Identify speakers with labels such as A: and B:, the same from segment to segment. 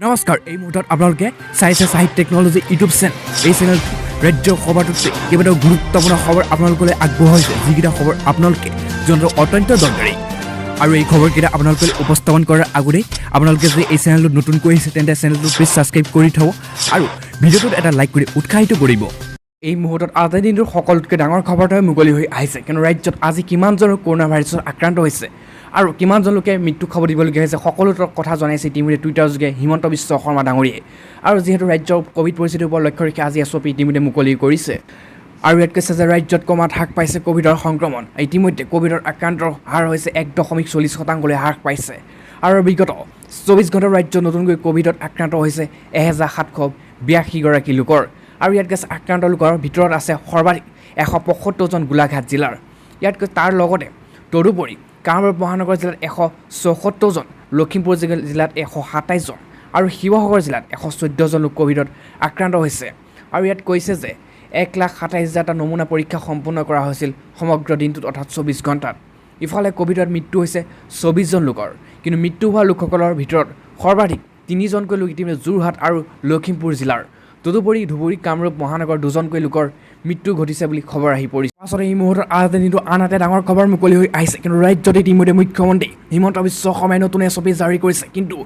A: নমস্কাৰ এই মুহূৰ্তত আপোনালোকে চাইছে সাহিত্য টেকনলজি ইউটিউব চেনেল এই চেনেল ৰাজ্যৰ খবৰটোতে কেইবাটাও গুৰুত্বপূৰ্ণ খবৰ আপোনালোকলৈ আগবঢ়াইছে যিকেইটা খবৰ আপোনালোকে জনাটো অত্যন্ত দৰকাৰী আৰু এই খবৰকেইটা আপোনালোকে উপস্থাপন কৰাৰ আগতেই আপোনালোকে যদি এই চেনেলটো নতুনকৈ আহিছে তেন্তে চেনেলটো প্লিজ ছাবস্ক্ৰাইব কৰি থ'ব আৰু ভিডিঅ'টোত এটা লাইক কৰি উৎসাহিত কৰিব এই মুহূৰ্তত আজিৰ দিনটোৰ সকলোতকৈ ডাঙৰ খবৰটোৱে মুকলি হৈ আহিছে কিন্তু ৰাজ্যত আজি কিমানজনৰ কৰোণা ভাইৰাছত আক্ৰান্ত হৈছে আৰু কিমানজন লোকে মৃত্যু খবৰ দিবলগীয়া হৈছে সকলো কথা জনাইছে ইতিমধ্যে টুইটাৰ যোগে হিমন্ত বিশ্ব শৰ্মা ডাঙৰীয়ে আৰু যিহেতু ৰাজ্যৰ কোভিড পৰিস্থিতিৰ ওপৰত লক্ষ্য ৰাখি আজি এছঅপি ইতিমধ্যে মুকলি কৰিছে আৰু ইয়াত কৈছে যে ৰাজ্যত কমাত হ্ৰাস পাইছে কোভিডৰ সংক্ৰমণ ইতিমধ্যে কোভিডৰ আক্ৰান্তৰ হাৰ হৈছে 1.40% হ্ৰাস পাইছে আৰু বিগত 24 ঘণ্টাৰ ৰাজ্যত নতুনকৈ কোভিডত আক্ৰান্ত হৈছে 1782 গৰাকী লোকৰ আৰু ইয়াত কৈছে আক্ৰান্ত লোকৰ ভিতৰত আছে সৰ্বাধিক 175 জন গোলাঘাট জিলাৰ ইয়াত তাৰ লগতে তদুপৰি কামৰূপ মহানগৰ জিলাত 174 জন লখিমপুৰ জিলাত 127 জন আৰু শিৱসাগৰ জিলাত 114 জন লোক কোভিডত আক্ৰান্ত হৈছে আৰু ইয়াত কৈছে যে 1,27,000টা নমুনা পৰীক্ষা সম্পূৰ্ণ কৰা হৈছিল সমগ্ৰ দিনটোত অৰ্থাৎ 24 ঘণ্টাত ইফালে কোভিডত মৃত্যু হৈছে 24 জন লোকৰ কিন্তু মৃত্যু হোৱা লোকসকলৰ ভিতৰত সৰ্বাধিক 3 জনকৈ লোক ইতিমধ্যে যোৰহাট আৰু লখিমপুৰ জিলাৰ তদুপৰি ধুবুৰী কামৰূপ মহানগৰ 2 জনকৈ লোকৰ মৃত্যু ঘটিছে বুলি খবৰ আহি পৰিছে পাছতে এই মুহূৰ্তত আজিৰ দিনটো আন এটা ডাঙৰ খবৰ মুকলি হৈ আহিছে কিন্তু ৰাজ্যত ইতিমধ্যে মুখ্যমন্ত্ৰী হিমন্ত বিশ্ব শৰ্মাই নতুন এছঅপি জাৰি কৰিছে কিন্তু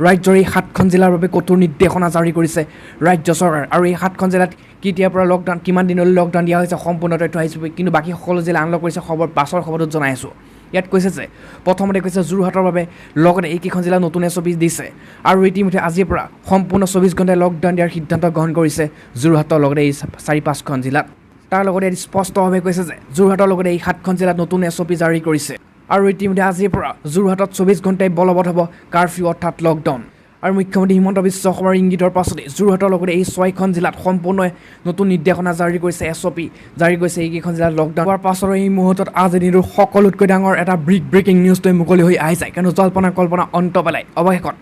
A: ৰাজ্যৰ এই 7খন জিলাৰ বাবে কঠোৰ নিৰ্দেশনা জাৰি কৰিছে ৰাজ্য চৰকাৰ আৰু এই 7খন জিলাত কেতিয়াৰ পৰা লকডাউন কিমান দিনলৈ লকডাউন দিয়া হৈছে সম্পূৰ্ণ তথ্য আহিছে কিন্তু বাকী সকলো জিলা আনলক কৰিছে খবৰ পাছৰ খবৰটোত জনাই আছোঁ ইয়াত কৈছে যে প্ৰথমতে কৈছে যোৰহাটৰ বাবে লগতে এইকেইখন জিলা নতুন এছঅপি দিছে আৰু ইতিমধ্যে আজিৰ পৰা সম্পূৰ্ণ 24 ঘণ্টা লকডাউন দিয়াৰ সিদ্ধান্ত গ্ৰহণ কৰিছে যোৰহাটৰ লগতে এই 4-5খন জিলাত তাৰ লগতে স্পষ্টভাৱে কৈছে যে যোৰহাটৰ লগতে এই 7খন জিলাত নতুন এছঅপি জাৰি কৰিছে আৰু ইতিমধ্যে আজিৰ পৰা যোৰহাটত 24 ঘণ্টাই বলবৎ হ'ব কাৰফিউ অৰ্থাৎ লকডাউন আৰু মুখ্যমন্ত্ৰী হিমন্ত বিশ্ব শৰ্মাৰ ইংগিতৰ পাছতে যোৰহাটৰ লগতে এই 6খন জিলাত সম্পূৰ্ণ নতুন নিৰ্দেশনা জাৰি কৰিছে এছঅপি জাৰি কৰিছে এইকেইখন জিলাত লকডাউন হোৱাৰ পাছৰ এই মুহূৰ্তত আজিৰ দিনটোৰ সকলোতকৈ ডাঙৰ এটা ব্ৰেকিং নিউজটোৱে মুকলি হৈ আহিছে কিন্তু জল্পনা কল্পনা অন্ত পেলাই অৱশেষত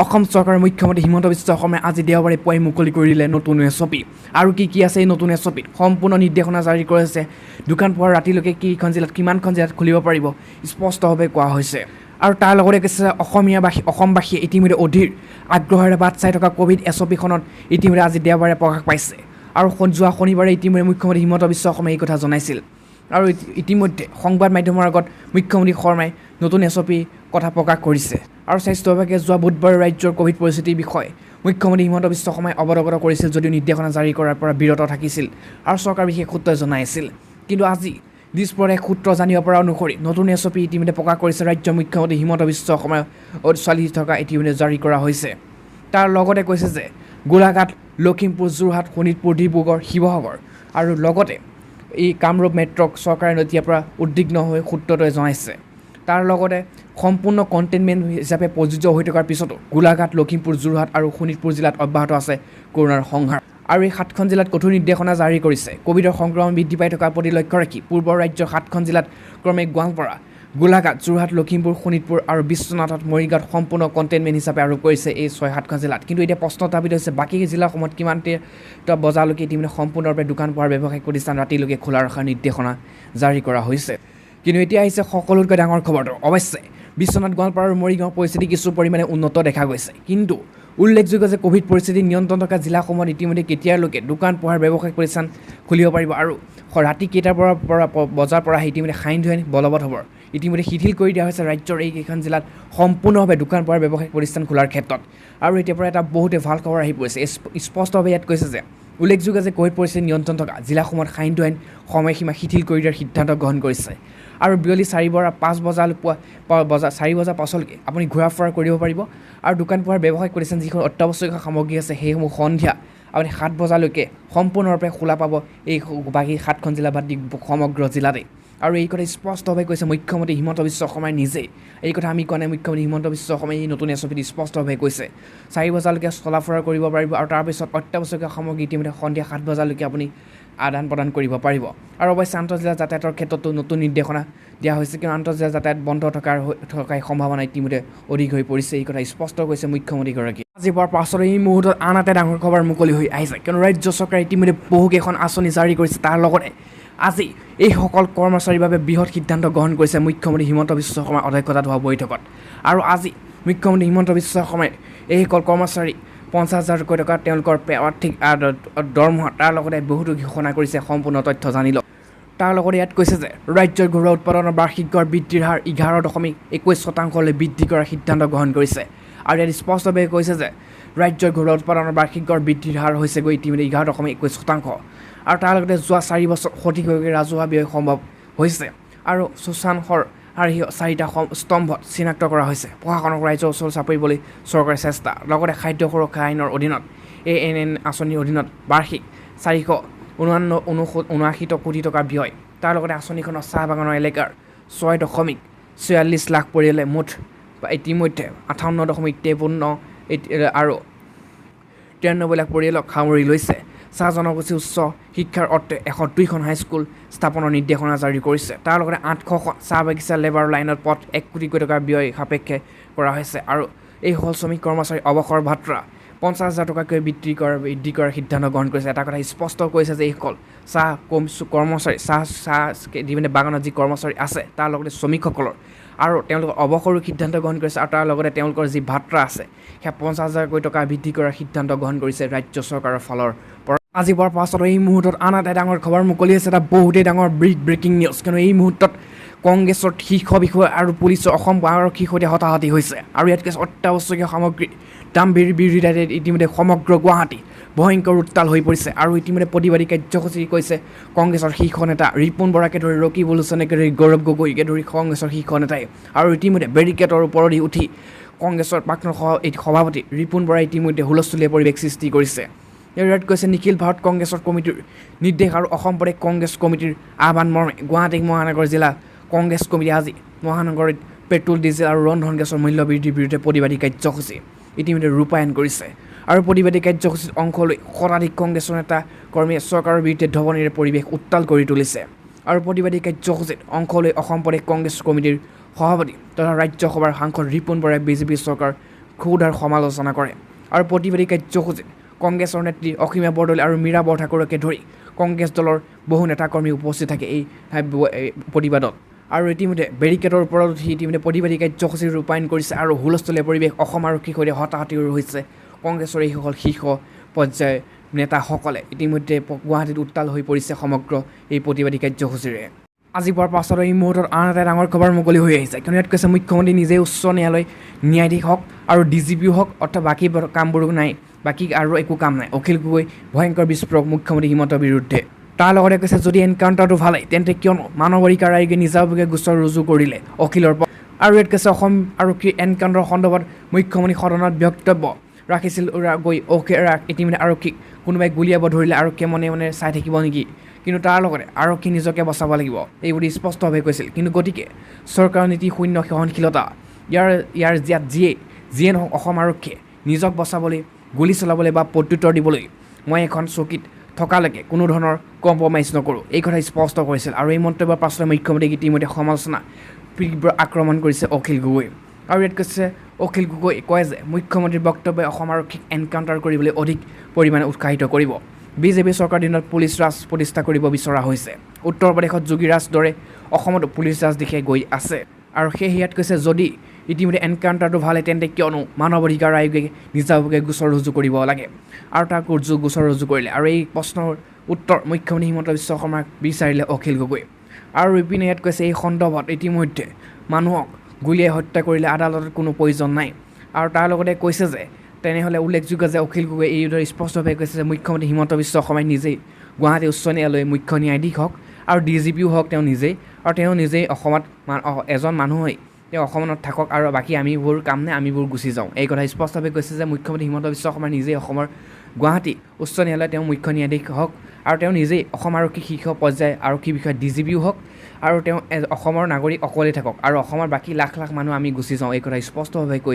A: অসম চৰকাৰৰ মুখ্যমন্ত্ৰী হিমন্ত বিশ্ব শৰ্মাই আজি দেওবাৰে পুৱাই মুকলি কৰি দিলে নতুন এছঅপি আৰু কি আছে এই নতুন এছঅপিত সম্পূৰ্ণ নিৰ্দেশনা জাৰি কৰিছে দোকান পোহাৰ ৰাতিলৈকে কিখন জিলাত কিমানখন জিলাত খুলিব পাৰিব স্পষ্টভাৱে কোৱা হৈছে আৰু তাৰ লগতে কৈছে অসমবাসীয়ে ইতিমধ্যে অধীৰ আগ্ৰহেৰে বাট চাই থকা কোভিড এছঅপিখনত ইতিমধ্যে আজি দেওবাৰে প্ৰকাশ পাইছে আৰু যোৱা শনিবাৰে ইতিমধ্যে মুখ্যমন্ত্ৰী হিমন্ত বিশ্ব শৰ্মাই এই কথা জনাইছিল আৰু ইতিমধ্যে সংবাদ মাধ্যমৰ আগত মুখ্যমন্ত্ৰী শৰ্মাই নতুন এছঅপি কথা প্ৰকাশ কৰিছে আৰু স্বাস্থ্য বিভাগে যোৱা বুধবাৰে ৰাজ্যৰ কোভিড পৰিস্থিতিৰ বিষয়ে মুখ্যমন্ত্ৰী হিমন্ত বিশ্ব শৰ্মাই অৱগত কৰিছিল যদিও নিৰ্দেশনা জাৰি কৰাৰ পৰা বিৰত থাকিছিল আৰু চৰকাৰ বিশেষ সূত্ৰই জনাইছিল কিন্তু আজি দিছপৰে সূত্ৰ জানিব পৰা অনুসৰি নতুন এছঅপি ইতিমধ্যে প্ৰকাশ কৰিছে ৰাজ্যৰ মুখ্যমন্ত্ৰী হিমন্ত বিশ্ব শৰ্মাই চলি থকা ইতিমধ্যে জাৰি কৰা হৈছে তাৰ লগতে কৈছে যে গোলাঘাট লখিমপুৰ যোৰহাট শোণিতপুৰ ডিব্ৰুগড় শিৱসাগৰ আৰু লগতে এই কামৰূপ মেট্ৰক চৰকাৰে এতিয়াৰ পৰা উদ্বিগ্ন হৈ সূত্ৰটোৱে জনাইছে তাৰ লগতে সম্পূৰ্ণ কণ্টেইনমেণ্ট হিচাপে প্ৰযোজ্য হৈ থকাৰ পিছতো গোলাঘাট লখিমপুৰ যোৰহাট আৰু শোণিতপুৰ জিলাত অব্যাহত আছে কৰোণাৰ সংহাৰ আৰু এই 7খন জিলাত কঠোৰ নিৰ্দেশনা জাৰি কৰিছে কোভিডৰ সংক্ৰমণ বৃদ্ধি পাই থকাৰ প্ৰতি লক্ষ্য ৰাখি পূৰ্বৰ ৰাজ্যৰ 7খন জিলাত ক্ৰমে গোৱালপাৰা গোলাঘাট যোৰহাট লখিমপুৰ শোণিতপুৰ আৰু বিশ্বনাথত মৰিগাঁৱত সম্পূৰ্ণ কণ্টেইনমেণ্ট হিচাপে আৰোপ কৰিছে এই 6-7খন জিলাত কিন্তু এতিয়া প্ৰশ্ন উত্থাপিত হৈছে বাকী জিলাসমূহত কিমানটা বজালৈকে ইতিমধ্যে সম্পূৰ্ণৰূপে দোকান পোহাৰ ব্যৱসায়িক প্ৰতিষ্ঠান ৰাতিলৈকে খোলা ৰখাৰ নিৰ্দেশনা জাৰি কৰা হৈছে কিন্তু এতিয়া আহিছে সকলোতকৈ ডাঙৰ খবৰটো অৱশ্যে বিশ্বনাথ গোৱালপাৰা আৰু মৰিগাঁৱৰ পৰিস্থিতি কিছু পৰিমাণে উন্নত দেখা গৈছে কিন্তু উল্লেখযোগ্য যে কোভিড পৰিস্থিতি নিয়ন্ত্ৰণ থকা জিলাসমূহত ইতিমধ্যে কেতিয়ালৈকে দোকান পোহাৰ ব্যৱসায়িক প্ৰতিষ্ঠান খুলিব পাৰিব আৰু ৰাতি কেইটাৰ পৰা বজাৰ পৰা ইতিমধ্যে সাইন ধুৱাই বলবৎ হ'ব ইতিমধ্যে শিথিল কৰি দিয়া হৈছে ৰাজ্যৰ এইকেইখন জিলাত সম্পূৰ্ণভাৱে দোকান পোহাৰ ব্যৱসায়িক প্ৰতিষ্ঠান খোলাৰ ক্ষেত্ৰত আৰু এতিয়াৰ পৰা এটা বহুতে ভাল খবৰ আহি পৰিছে স্পষ্টভাৱে ইয়াত কৈছে যে উল্লেখযোগ্য যে কোভিড পৰিস্থিতি নিয়ন্ত্ৰণ থকা জিলাসমূহত সাইন ধুৱাই সময়সীমা শিথিল কৰি দিয়াৰ সিদ্ধান্ত গ্ৰহণ কৰিছে আৰু বিয়লি 4 পৰা 5 বজালৈ 4 বজাৰ পাছলৈকে আপুনি ঘূৰা ফুৰা কৰিব পাৰিব আৰু দোকান পোহাৰ ব্যৱসায়িক প্ৰতিষ্ঠান যিখন অত্যাৱশ্যকীয় সামগ্ৰী আছে সেইসমূহ সন্ধিয়া আপুনি 7 বজালৈকে সম্পূৰ্ণৰূপে খোলা পাব এই বাকী 7খন জিলা বাদ দি সমগ্ৰ জিলাতে আৰু এই কথা স্পষ্টভাৱে কৈছে মুখ্যমন্ত্ৰী হিমন্ত বিশ্ব শৰ্মাই নিজেই এই কথা আমি কোৱা নাই মুখ্যমন্ত্ৰী হিমন্ত বিশ্ব শৰ্মাই এই নতুন এছঅপিত স্পষ্টভাৱে কৈছে 4 বজালৈকে চলা ফুৰা কৰিব পাৰিব আৰু তাৰপিছত অত্যাৱশ্যকীয় সামগ্ৰী ইতিমধ্যে সন্ধিয়া 7 বজালৈকে আপুনি আদান প্ৰদান কৰিব পাৰিব আৰু অৱশ্যে আন্তঃজিলা যাতায়াতৰ ক্ষেত্ৰতো নতুন নিৰ্দেশনা দিয়া হৈছে কিন্তু আন্তঃজিলা যাতায়াত বন্ধ থকাৰ সম্ভাৱনা ইতিমধ্যে অধিক হৈ পৰিছে এই কথা স্পষ্ট কৈছে মুখ্যমন্ত্ৰীগৰাকী আজিৰ পৰা পাছৰ এই মুহূৰ্তত আন এটা ডাঙৰ খবৰ মুকলি হৈ আহিছে কিন্তু ৰাজ্য চৰকাৰে ইতিমধ্যে বহুকেইখন আঁচনি জাৰি কৰিছে তাৰ লগতে আজি এইসকল কৰ্মচাৰীৰ বাবে বৃহৎ সিদ্ধান্ত গ্ৰহণ কৰিছে মুখ্যমন্ত্ৰী হিমন্ত বিশ্ব শৰ্মাৰ অধ্যক্ষতাত হোৱা বৈঠকত আৰু আজি মুখ্যমন্ত্ৰী হিমন্ত বিশ্ব শৰ্মাই এইসকল কৰ্মচাৰী 50,000 টকা তেওঁলোকৰ আৰ্থিক দৰমহা তাৰ লগতে বহুতো ঘোষণা কৰিছে। সম্পূৰ্ণ তথ্য জানি লওক। তাৰ লগতে ইয়াত কৈছে যে ৰাজ্যৰ ঘৰুৱা উৎপাদনৰ বাৰ্ষিক গড় বৃদ্ধিৰ হাৰ 11.21% বৃদ্ধি কৰাৰ সিদ্ধান্ত গ্ৰহণ কৰিছে। আৰু ইয়াত স্পষ্টভাৱে কৈছে যে ৰাজ্যৰ ঘৰুৱা উৎপাদনৰ বাৰ্ষিক গড় বৃদ্ধিৰ হাৰ হৈছেগৈ ইতিমধ্যে 11.21%। আৰু তাৰ লগতে যোৱা 4 বছৰ সঠিকভাৱে ৰাজহুৱা ব্যয় সম্ভৱ হৈছে আৰু শোষণৰ আৰু 4টা স্তম্ভত চিনাক্ত কৰা হৈছে। প্ৰশাসনক ৰাইজৰ ওচৰ চাপিবলৈ চৰকাৰৰ চেষ্টা। লগতে খাদ্য সুৰক্ষা আইনৰ অধীনত ANN আঁচনিৰ অধীনত বাৰ্ষিক 479 কোটি টকা ব্যয়। তাৰ লগতে আঁচনিখনৰ চাহ বাগানৰ এলেকাৰ 6.46 লাখ পৰিয়ালে মুঠ ইতিমধ্যে 58.53 আৰু 93 লাখ পৰিয়ালক সামৰি লৈছে। চাহ জনগোষ্ঠী উচ্চ শিক্ষাৰ অৰ্থে 102খন হাইস্কুল স্থাপনৰ নিৰ্দেশনা জাৰি কৰিছে। তাৰ লগতে 800খন চাহ বাগিচা লেবাৰ লাইনত পথ 1 কোটি টকা ব্যয় সাপেক্ষে কৰা হৈছে। আৰু এই হ'ল শ্ৰমিক কৰ্মচাৰী অৱসৰ ভাত্ৰা 50,000 টকাকৈ বৃদ্ধি কৰাৰ সিদ্ধান্ত গ্ৰহণ কৰিছে। এটা কথা স্পষ্ট কৰিছে যে এইসকল চাহ কৰ্মচাৰী চাহ বাগানত যি কৰ্মচাৰী আছে তাৰ লগতে শ্ৰমিকসকলৰ আৰু তেওঁলোকৰ অৱসৰো সিদ্ধান্ত গ্ৰহণ কৰিছে। আৰু তাৰ লগতে তেওঁলোকৰ যি ভাত্ৰা আছে সেয়া 50,000 টকা বৃদ্ধি কৰাৰ সিদ্ধান্ত গ্ৰহণ কৰিছে ৰাজ্য চৰকাৰৰ ফালৰ পৰা। আজি পোৱাৰ পাছত এই মুহূৰ্তত আন এটা ডাঙৰ খবৰ মুকলি হৈছে। এটা বহুতেই ডাঙৰ ব্ৰেকিং নিউজ। কিন্তু এই মুহূৰ্তত কংগ্ৰেছৰ শীৰ্ষ বিষয়া আৰু পুলিচৰ অসম আৰক্ষীৰ সৈতে হতাহতি হৈছে। আৰু ইয়াত কিছু অত্যাৱশ্যকীয় সামগ্ৰী দাম বিৰোধিতাই ইতিমধ্যে সমগ্ৰ গুৱাহাটী ভয়ংকৰ উত্তাল হৈ পৰিছে। আৰু ইতিমধ্যে প্ৰতিবাদী কাৰ্যসূচী কৈছে কংগ্ৰেছৰ শীৰ্ষ নেতা ৰিপুণ বৰাকে ধৰি ৰকিব লোচনকে ধৰি গৌৰৱ গগৈকে ধৰি কংগ্ৰেছৰ শীৰ্ষ নেতাই। আৰু ইতিমধ্যে বেৰিকেডৰ ওপৰেদি উঠি কংগ্ৰেছৰ প্ৰাক্তন সভাপতি ৰিপুণ বৰাই ইতিমধ্যে হুলস্থুলীয়া পৰিৱেশ সৃষ্টি কৰিছে। ইয়াত কৈছে নিখিল ভাৰত কংগ্ৰেছৰ কমিটিৰ নিৰ্দেশ আৰু অসম প্ৰদেশ কংগ্ৰেছ কমিটিৰ আহ্বান মৰ্মে গুৱাহাটী মহানগৰ জিলা কংগ্ৰেছ কমিটি আজি মহানগৰীত পেট্ৰল ডিজেল আৰু ৰন্ধন গেছৰ মূল্য বৃদ্ধিৰ বিৰুদ্ধে প্ৰতিবাদী কাৰ্যসূচী ইতিমধ্যে ৰূপায়ণ কৰিছে। আৰু প্ৰতিবাদী কাৰ্যসূচীত অংশ লৈ শতাধিক কংগ্ৰেছৰ নেতা কৰ্মীয়ে চৰকাৰৰ বিৰুদ্ধে ধ্বনিৰে পৰিৱেশ উত্তাল কৰি তুলিছে। আৰু প্ৰতিবাদী কাৰ্যসূচীত অংশ লৈ অসম প্ৰদেশ কংগ্ৰেছ কমিটিৰ সভাপতি তথা ৰাজ্যসভাৰ সাংসদ ৰিপুণ বৰাই বিজেপি চৰকাৰ ক্ষুধাৰ সমালোচনা কৰে। আৰু প্ৰতিবাদী কাৰ্যসূচীত কংগ্ৰেছৰ নেত্ৰী অসীমা বৰদলৈ আৰু মীৰা বৰঠাকুৰকে ধৰি কংগ্ৰেছ দলৰ বহু নেতাকৰ্মী উপস্থিত থাকে এই প্ৰতিবাদত। আৰু ইতিমধ্যে বেৰিকেডৰ ওপৰত উঠি ইতিমধ্যে প্ৰতিবাদী কাৰ্যসূচী ৰূপায়ণ কৰিছে। আৰু হুলস্থুলীয়া পৰিৱেশ অসম আৰক্ষীৰ সৈতে হতাহতিও হৈছে কংগ্ৰেছৰ এইসকল শীৰ্ষ পৰ্যায়ৰ নেতাসকলে ইতিমধ্যে গুৱাহাটীত উত্তাল হৈ পৰিছে সমগ্ৰ এই প্ৰতিবাদী কাৰ্যসূচীৰে। আজি পোৱাৰ পাছত এই মুহূৰ্তত আন এটা ডাঙৰ খবৰ মুকলি হৈ আহিছে। কিন্তু ইয়াত কৈছে মুখ্যমন্ত্ৰী নিজেই উচ্চ ন্যায়ালয় ন্যায়াধীশ হওক আৰু DGPও হওক অৰ্থাৎ বাকী কামবোৰো নাই, বাকী আৰু একো কাম নাই। অখিল গগৈ ভয়ংকৰ বিস্ফোৰক মুখ্যমন্ত্ৰী হিমন্তৰ বিৰুদ্ধে। তাৰ লগতে কৈছে যদি এনকাউণ্টাৰটো ভালে তেন্তে কিয়নো মানৱ অধিকাৰ আয়োগে নিজাববীয়াকৈ গোচৰ ৰুজু কৰিলে অখিলৰ পৰা। আৰু ইয়াত কৈছে অসম আৰক্ষীৰ এনকাউণ্টাৰ সন্দৰ্ভত মুখ্যমন্ত্ৰী সদনত বক্তব্য ৰাখিছিল গৈ ইতিমধ্যে আৰক্ষীক কোনোবাই গুলিয়াব ধৰিলে আৰক্ষীয়ে মনে মনে চাই থাকিব নেকি? কিন্তু তাৰ লগতে আৰক্ষী নিজকে বচাব লাগিব এইবুলি স্পষ্টভাৱে কৈছিল। কিন্তু গতিকে চৰকাৰৰ নীতি শূন্য সহনশীলতা ইয়াৰ যিয়ে নহওক অসম আৰক্ষীয়ে নিজক বচাবলৈ গুলী চলাবলৈ বা প্ৰত্যুত্তৰ দিবলৈ মই এখন চকীত থকালৈকে কোনো ধৰণৰ কম্প্ৰমাইজ নকৰোঁ এই কথা স্পষ্ট কৰিছিল। আৰু এই মন্তব্যৰ পাছতে মুখ্যমন্ত্ৰীক ইতিমধ্যে সমালোচনা তীব্ৰ আক্ৰমণ কৰিছে অখিল গগৈ। আৰু ইয়াত কৈছে অখিল গগৈ কয় যে মুখ্যমন্ত্ৰীৰ বক্তব্যই অসম আৰক্ষীক এনকাউণ্টাৰ কৰিবলৈ অধিক পৰিমাণে উৎসাহিত কৰিব। বিজেপি চৰকাৰ দিনত পুলিচ ৰাজ প্ৰতিষ্ঠা কৰিব বিচৰা হৈছে। উত্তৰ প্ৰদেশত যোগীৰাজ দৰে অসমতো পুলিচ ৰাজ দিশে গৈ আছে। আৰু সেই ইয়াত কৈছে যদি ইতিমধ্যে এনকাউণ্টাৰটো ভালে তেন্তে কিয়নো মানৱ অধিকাৰ আয়োগে নিজাববীয়াকৈ গোচৰ ৰুজু কৰিব লাগে আৰু তাক গোচৰ ৰুজু কৰিলে। আৰু এই প্ৰশ্নৰ উত্তৰ মুখ্যমন্ত্ৰী হিমন্ত বিশ্ব শৰ্মাক বিচাৰিলে অখিল গগৈ। আৰু ইপিনে ইয়াত কৈছে এই সন্দৰ্ভত ইতিমধ্যে মানুহক গুলীয়াই হত্যা কৰিলে আদালতত কোনো প্ৰয়োজন নাই। আৰু তাৰ লগতে কৈছে যে তেনেহ'লে উল্লেখযোগ্য যে অখিল গগৈ এইদৰে স্পষ্টভাৱে কৈছে যে মুখ্যমন্ত্ৰী হিমন্ত বিশ্ব শৰ্মাই নিজেই গুৱাহাটী উচ্চ ন্যায়ালয়ৰ মুখ্য ন্যায়াধীশ হওক আৰু DGPও হওক তেওঁ নিজেই। আৰু তেওঁ নিজেই অসমত এজন মানুহ হৈ তেওঁ অসমত থাকক আৰু বাকী আমিবোৰ কাম নাই আমিবোৰ গুচি যাওঁ এই কথা স্পষ্টভাৱে কৈছে যে মুখ্যমন্ত্ৰী হিমন্ত বিশ্ব শৰ্মাই নিজেই অসমৰ গুৱাহাটী উচ্চ ন্যায়ালয়ত তেওঁ মুখ্য ন্যায়াধীশ হওক আৰু তেওঁ নিজেই অসম আৰক্ষী শীৰ্ষ পৰ্যায়ৰ আৰক্ষী বিষয়া DGPও হওক আৰু তেওঁ অসমৰ নাগৰিক অকলে থাকক আৰু অসমৰ বাকী লাখ লাখ মানুহ আমি গুচি যাওঁ এই কথা স্পষ্টভাৱে কৈ